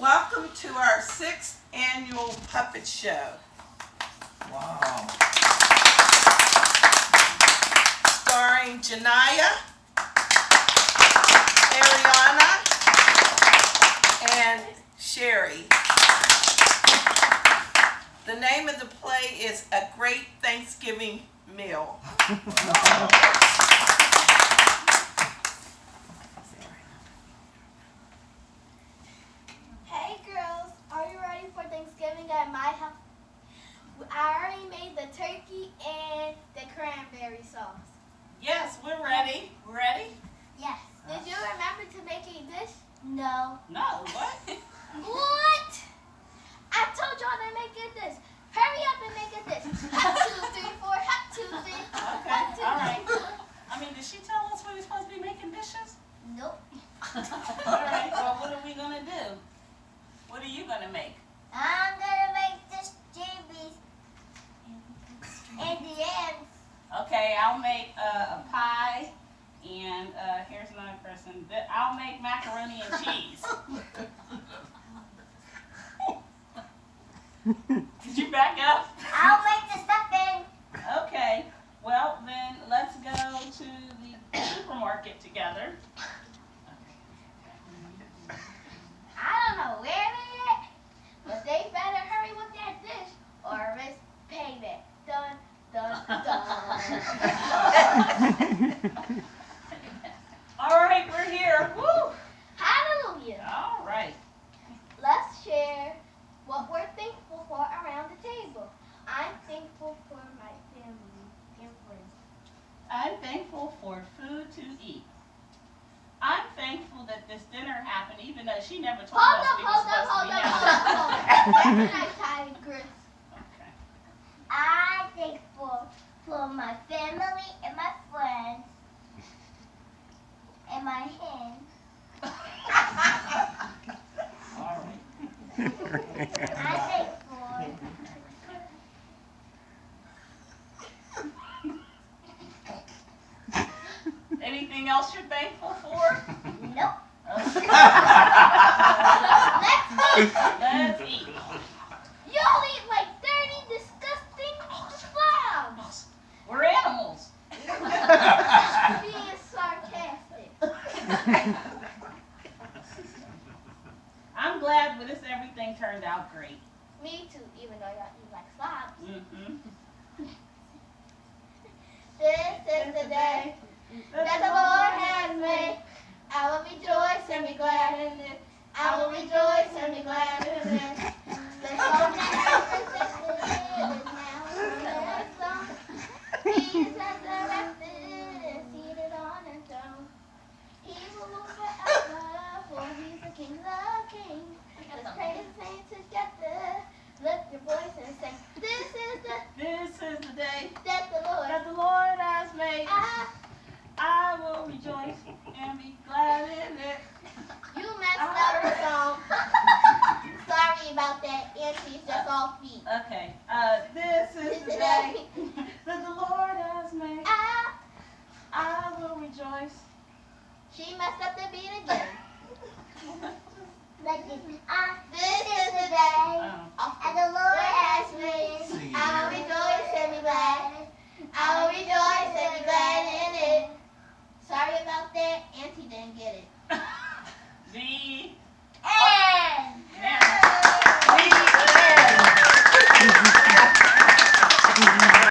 Welcome to our 6th annual puppet show. Wow. Starring Janaya, Ariana, and Sherry. The name of the play is A Great Thanksgiving Meal. Hey girls, are you ready for Thanksgiving at my house? I already made the turkey and the cranberry sauce. Yes, we're ready. Ready? Yes. Did you remember to make a dish? No. No, what? What? I told y'all to make a dish. Hurry up and make a dish. Hot 2, 3, 4, hot 2, 3. Okay, all right. I mean, did she tell us we were supposed to be making dishes? Nope. All right, well, what are we going to do? What are you going to make? I'm gonna make this JB's and the ends. Okay, I'll make a pie, and here's another person. I'll make macaroni and cheese. Did you back up? I'll make the stuffing. Okay, well then let's go to the supermarket together. I don't know where they at, but they better hurry with that dish or risk payback. Dun, dun, dun. All right, we're here. Woo! Hallelujah. All right. Let's share what we're thankful for around the table. I'm thankful for my family and friends. I'm thankful for food to eat. I'm thankful that this dinner happened, even though she never told us we were supposed to be having it. That's nice, Tyler Chris. Okay. I'm thankful for my family and my friends and my hen. All right. I'm thankful. Anything else you're thankful for? Nope. Okay. Let's eat. Let's eat. Y'all eat like dirty, disgusting slobs. We're animals. Being sarcastic. I'm glad with this everything turned out great. Me too, even though y'all eat like slobs. Mm-hmm. This is the day that the Lord has made. I will rejoice and be glad in it. I will rejoice and be glad in it. The song that is now the song. He is resurrected, seated on a throne. He will rule forever, for he's the King of Kings. Let's praise his name together. Lift your voice and sing. This is the day that the Lord. that the Lord has made. I will rejoice and be glad in it. You messed up the song. Sorry about that. Auntie's just off beat. Okay. This is the day that the Lord has made. I will rejoice. She messed up the beat again.